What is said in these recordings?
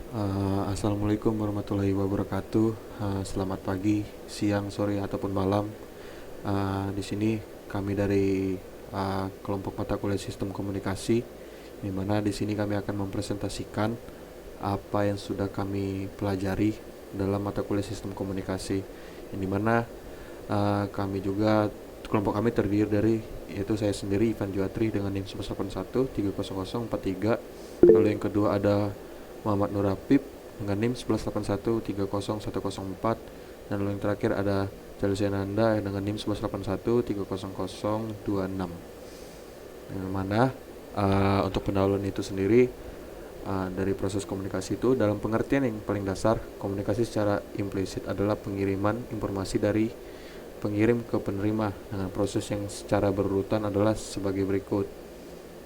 Assalamualaikum warahmatullahi wabarakatuh. Selamat pagi, siang, sore ataupun malam. Di sini kami dari kelompok mata kuliah Sistem Komunikasi, di mana di sini kami akan mempresentasikan apa yang sudah kami pelajari dalam mata kuliah Sistem Komunikasi. Yang dimana kami juga kelompok kami terdiri dari yaitu saya sendiri Ivan Juatri dengan NIM 181 30043. Lalu yang kedua ada Muhammad Nur Rapip dengan NIM 1181 30104, dan lalu yang terakhir ada Chelsea Ananda dengan NIM 1181 30026. Yang mana untuk pendahuluan itu sendiri, dari proses komunikasi itu dalam pengertian yang paling dasar, komunikasi secara implisit adalah pengiriman informasi dari pengirim ke penerima dengan proses yang secara berurutan adalah sebagai berikut.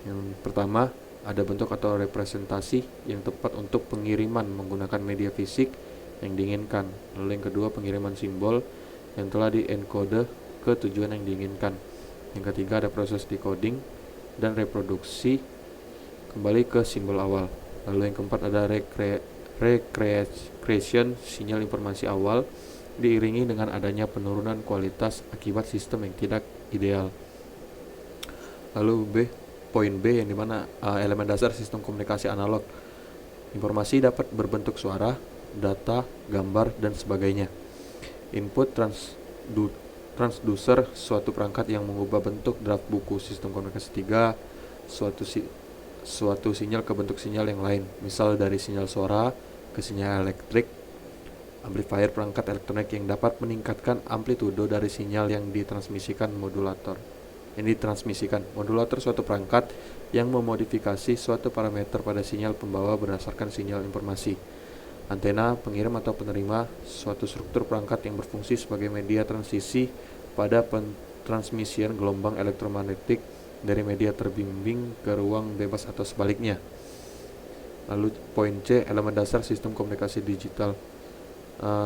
Yang pertama, ada bentuk atau representasi yang tepat untuk pengiriman menggunakan media fisik yang diinginkan. Lalu yang kedua, pengiriman simbol yang telah di-encode ke tujuan yang diinginkan. Yang ketiga, ada proses decoding dan reproduksi kembali ke simbol awal. Lalu yang keempat, ada recreation sinyal informasi awal diiringi dengan adanya penurunan kualitas akibat sistem yang tidak ideal. Lalu poin B yang dimana elemen dasar sistem komunikasi analog. Informasi dapat berbentuk suara, data, gambar, dan sebagainya. Input transducer suatu perangkat yang mengubah bentuk draft buku sistem komunikasi 3 suatu sinyal ke bentuk sinyal yang lain, misal dari sinyal suara ke sinyal elektrik. Amplifier perangkat elektronik yang dapat meningkatkan amplitudo dari sinyal yang ditransmisikan. Modulator suatu perangkat yang memodifikasi suatu parameter pada sinyal pembawa berdasarkan sinyal informasi. Antena pengirim atau penerima suatu struktur perangkat yang berfungsi sebagai media transisi pada transmisian gelombang elektromagnetik dari media terbimbing ke ruang bebas atau sebaliknya. Lalu poin C, elemen dasar sistem komunikasi digital.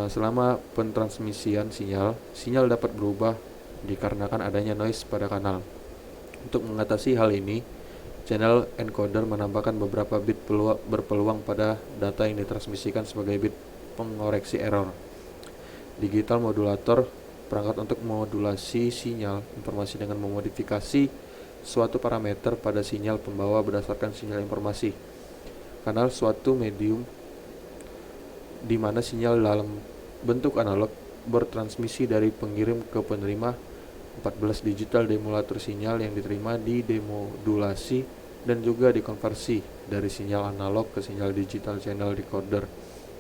Selama pentransmisian sinyal dapat berubah dikarenakan adanya noise pada kanal. Untuk mengatasi hal ini, channel encoder menambahkan beberapa bit berpeluang pada data yang ditransmisikan sebagai bit pengoreksi error. Digital modulator perangkat untuk modulasi sinyal informasi dengan memodifikasi suatu parameter pada sinyal pembawa berdasarkan sinyal informasi. Kanal suatu medium di mana sinyal dalam bentuk analog bertransmisi dari pengirim ke penerima. 14 digital demodulator sinyal yang diterima didemodulasi dan juga dikonversi dari sinyal analog ke sinyal digital channel decoder.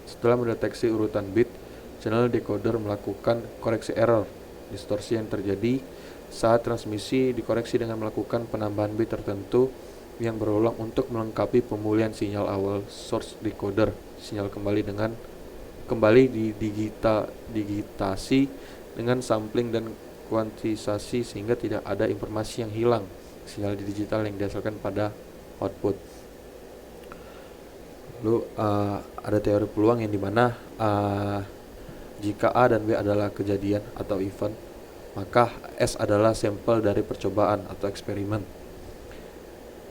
Setelah mendeteksi urutan bit, channel decoder melakukan koreksi error distorsi yang terjadi saat transmisi dikoreksi dengan melakukan penambahan bit tertentu yang berulang untuk melengkapi pemulihan sinyal awal source decoder. Sinyal kembali digitasi dengan sampling dan kuantisasi sehingga tidak ada informasi yang hilang. Sinyal digital yang dihasilkan pada output. Lalu ada teori peluang yang dimana jika A dan B adalah kejadian atau event, maka S adalah sampel dari percobaan atau eksperimen.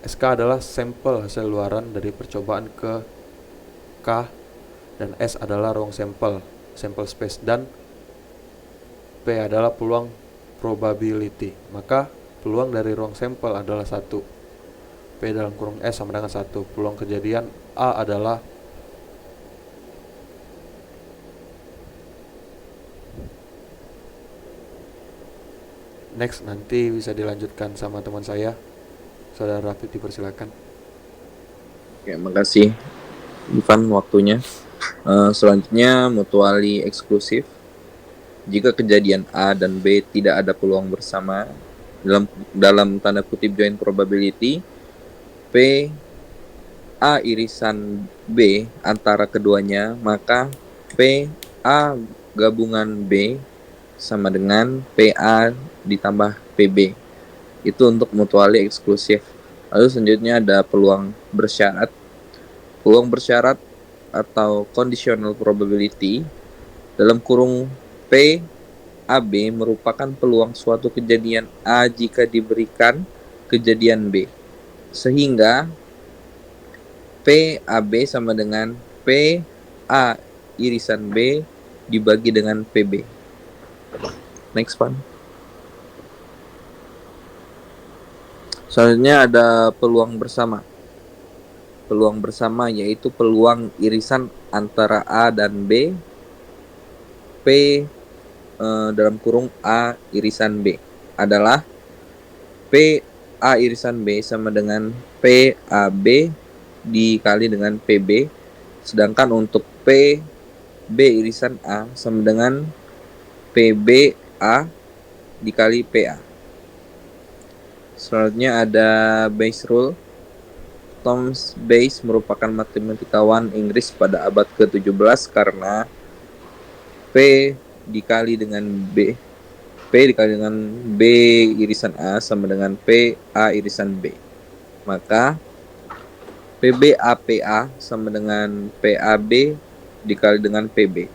SK adalah sampel hasil luaran dari percobaan ke K, dan S adalah ruang sampel space, dan P adalah peluang probability. Maka peluang dari ruang sampel adalah 1. P dalam kurung S sama dengan 1. Peluang kejadian A adalah next, nanti bisa dilanjutkan sama teman saya. Saudara Rafid, dipersilakan. Oke, makasih Ivan waktunya. Selanjutnya mutually eksklusif. Jika kejadian A dan B tidak ada peluang bersama dalam tanda kutip joint probability, P A irisan B antara keduanya, maka P A gabungan B sama dengan PA ditambah PB. Itu untuk mutually eksklusif. Lalu selanjutnya ada peluang bersyarat. Peluang bersyarat atau conditional probability dalam kurung P AB merupakan peluang suatu kejadian A jika diberikan kejadian B. Sehingga P AB sama dengan P A irisan B dibagi dengan PB. Next one. Selanjutnya ada peluang bersama. Peluang bersama yaitu peluang irisan antara A dan B, P dalam kurung A irisan B adalah P A irisan B sama dengan P A B dikali dengan PB, sedangkan untuk P B irisan A sama dengan PB A dikali PA. Selanjutnya ada Bayes rule. Thomas Bayes merupakan matematikawan Inggris pada abad ke-17 karena P dikali dengan B dikali dengan B irisan A sama dengan P A irisan B. Maka PBAPA sama dengan PAB dikali dengan PB.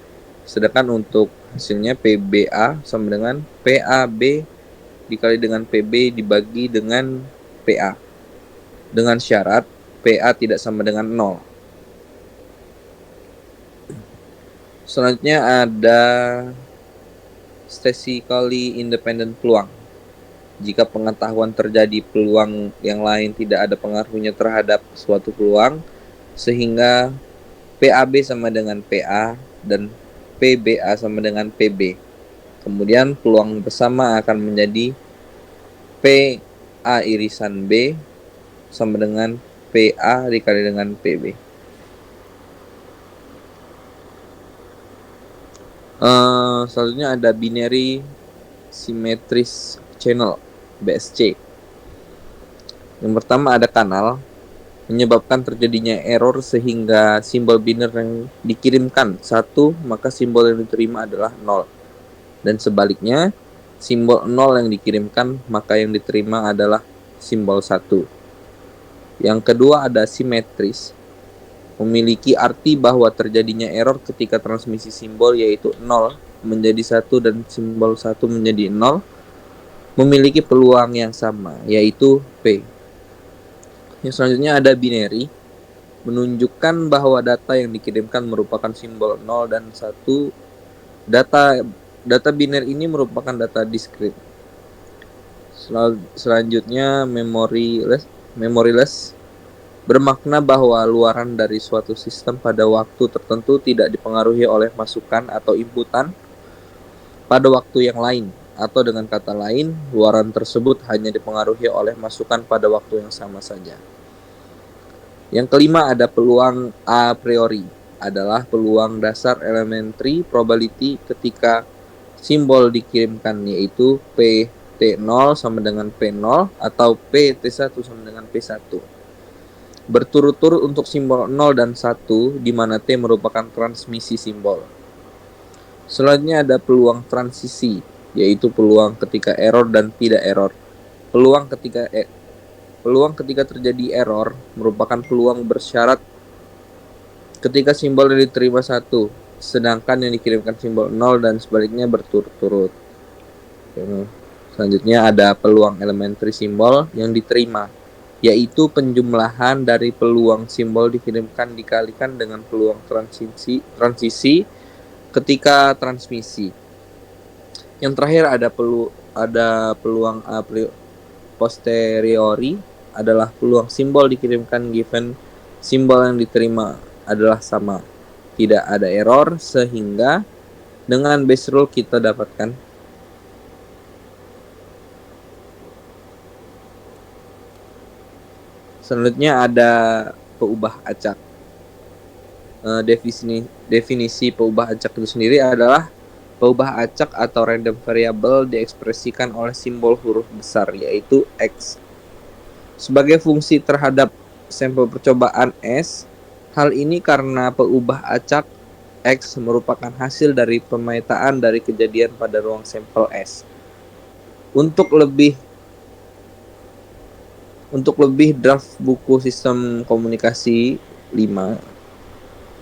Sedangkan untuk hasilnya PBA sama dengan PAB dikali dengan PB dibagi dengan PA. Dengan syarat PA tidak sama dengan 0. Selanjutnya ada statistically independent peluang. Jika pengetahuan terjadi peluang yang lain tidak ada pengaruhnya terhadap suatu peluang, sehingga PAB sama dengan PA dan PBA sama dengan PB. Kemudian peluang bersama akan menjadi PA irisan B sama dengan PA dikali dengan PB. Selanjutnya ada binary symmetries channel BSC. Yang pertama ada kanal menyebabkan terjadinya error sehingga simbol biner yang dikirimkan 1, maka simbol yang diterima adalah 0. Dan sebaliknya, simbol 0 yang dikirimkan maka yang diterima adalah simbol 1. Yang kedua ada simetris, memiliki arti bahwa terjadinya error ketika transmisi simbol yaitu 0 menjadi 1 dan simbol 1 menjadi 0 memiliki peluang yang sama yaitu P. Yang selanjutnya ada binary, menunjukkan bahwa data yang dikirimkan merupakan simbol 0 dan 1. Data binary ini merupakan data diskrit. Selanjutnya memoryless bermakna bahwa luaran dari suatu sistem pada waktu tertentu tidak dipengaruhi oleh masukan atau inputan pada waktu yang lain, atau dengan kata lain, luaran tersebut hanya dipengaruhi oleh masukan pada waktu yang sama saja. Yang kelima ada peluang a priori, adalah peluang dasar elementary probability ketika simbol dikirimkan yaitu PT0 sama dengan P0 atau PT1 sama dengan P1. Berturut-turut untuk simbol 0 dan 1 di mana T merupakan transmisi simbol. Selanjutnya ada peluang transisi, yaitu peluang ketika error dan tidak error. Peluang ketika terjadi error merupakan peluang bersyarat ketika simbol yang diterima 1, sedangkan yang dikirimkan simbol 0 dan sebaliknya berturut-turut. Selanjutnya ada peluang elementary simbol yang diterima, yaitu penjumlahan dari peluang simbol dikirimkan dikalikan dengan peluang transisi ketika transmisi. Yang terakhir ada peluang a posteriori, adalah peluang simbol dikirimkan given simbol yang diterima adalah sama, tidak ada error, sehingga dengan Bayes rule kita dapatkan selanjutnya ada peubah acak. Definisi peubah acak itu sendiri adalah peubah acak atau random variable diekspresikan oleh simbol huruf besar yaitu X sebagai fungsi terhadap sampel percobaan S. Hal ini karena peubah acak X merupakan hasil dari pemetaan dari kejadian pada ruang sampel S. Untuk lebih draft buku sistem komunikasi 5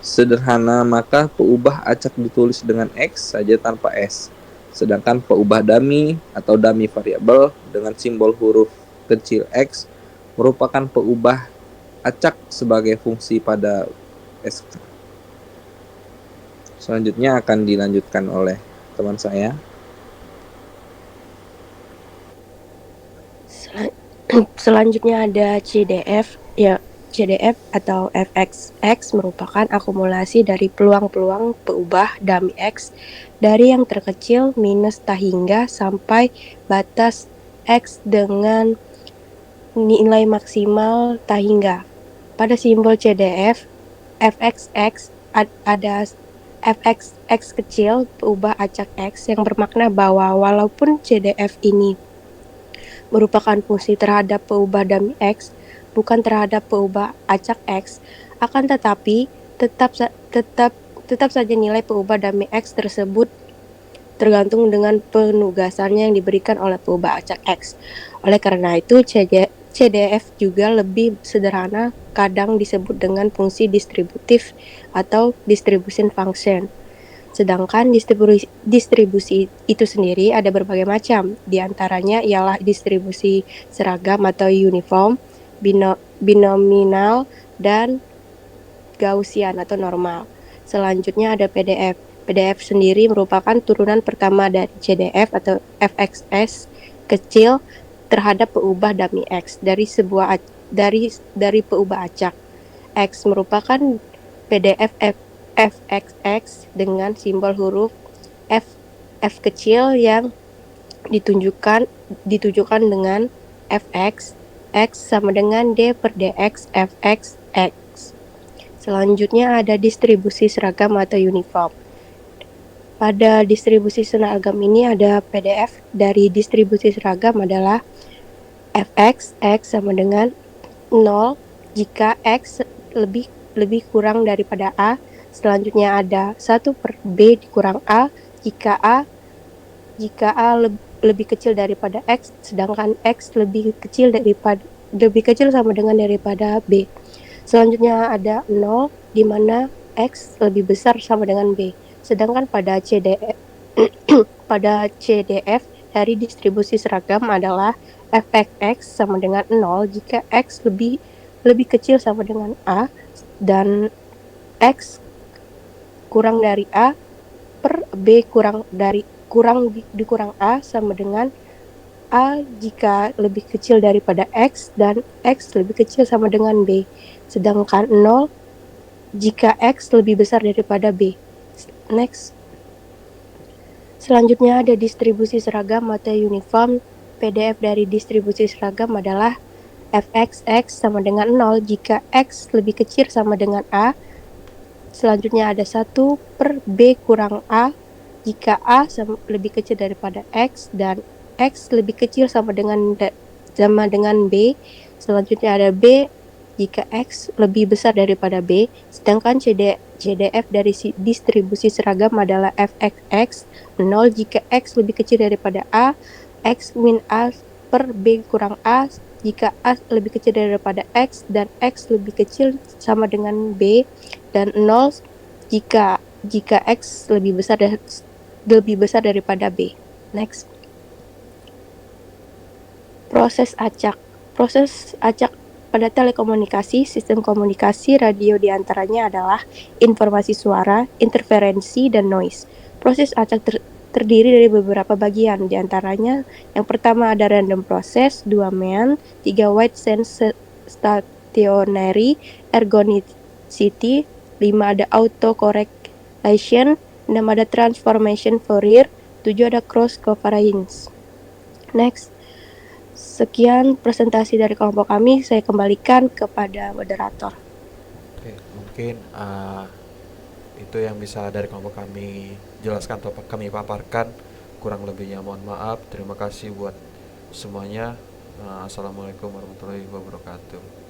sederhana, maka peubah acak ditulis dengan X saja tanpa S. Sedangkan peubah dummy atau dummy variable dengan simbol huruf kecil X merupakan peubah acak sebagai fungsi pada S. Selanjutnya akan dilanjutkan oleh teman saya. Selanjutnya ada CDF. Ya, CDF atau fxx merupakan akumulasi dari peluang-peluang peubah dummy X dari yang terkecil minus tahingga sampai batas X dengan nilai maksimal tahingga. Pada simbol CDF, fxx ada fxx kecil peubah acak X yang bermakna bahwa walaupun CDF ini merupakan fungsi terhadap peubah dummy X, bukan terhadap peubah acak X, akan tetapi tetap saja nilai peubah dummy X tersebut tergantung dengan penugasannya yang diberikan oleh peubah acak X. Oleh karena itu, CDF juga lebih sederhana, kadang disebut dengan fungsi distributif atau distribution function. Sedangkan distribusi itu sendiri ada berbagai macam. Di antaranya ialah distribusi seragam atau uniform, binominal, dan Gaussian atau normal. Selanjutnya ada PDF. PDF sendiri merupakan turunan pertama dari CDF atau fxs kecil terhadap peubah dummy X dari peubah acak. X merupakan PDF fxx dengan simbol huruf F kecil yang ditujukan dengan fx, x sama dengan d per dx fx x. Selanjutnya ada distribusi seragam atau uniform. Pada distribusi seragam ini ada PDF dari distribusi seragam adalah fx, x sama dengan 0 jika x lebih kurang daripada A. Selanjutnya ada 1 per B dikurang A jika A lebih kecil daripada X, sedangkan X lebih kecil sama dengan daripada B. Selanjutnya ada 0 di mana X lebih besar sama dengan B. Sedangkan pada CDF dari distribusi seragam adalah fxx sama dengan 0 jika X lebih kecil sama dengan A dan X kurang dari A per B dikurang A sama dengan A jika lebih kecil daripada X dan X lebih kecil sama dengan B. Sedangkan 0 jika X lebih besar daripada B. Next. Selanjutnya ada distribusi seragam atau uniform. PDF dari distribusi seragam adalah fxx sama dengan 0 jika X lebih kecil sama dengan A. Selanjutnya ada 1 per B kurang A jika A lebih kecil daripada X dan X lebih kecil sama dengan B. Selanjutnya ada B jika X lebih besar daripada B. Sedangkan CDF dari distribusi seragam adalah fxx 0 jika X lebih kecil daripada A, X min A per B kurang A jika A lebih kecil daripada X dan X lebih kecil sama dengan B, dan 0 jika X lebih besar daripada B. Next. Proses acak pada telekomunikasi, sistem komunikasi radio diantaranya adalah informasi suara, interferensi, dan noise. Proses acak terdiri dari beberapa bagian, diantaranya yang pertama ada random process, 2 main, 3 wide sense stationary, ergonicity, 5 ada auto correlation, 6 ada transformation Fourier, 7 ada cross covariance. Next. Sekian presentasi dari kelompok kami, saya kembalikan kepada moderator. Oke, mungkin itu yang bisa dari kelompok kami jelaskan atau kami paparkan. Kurang lebihnya mohon maaf. Terima kasih buat semuanya. Assalamualaikum warahmatullahi wabarakatuh.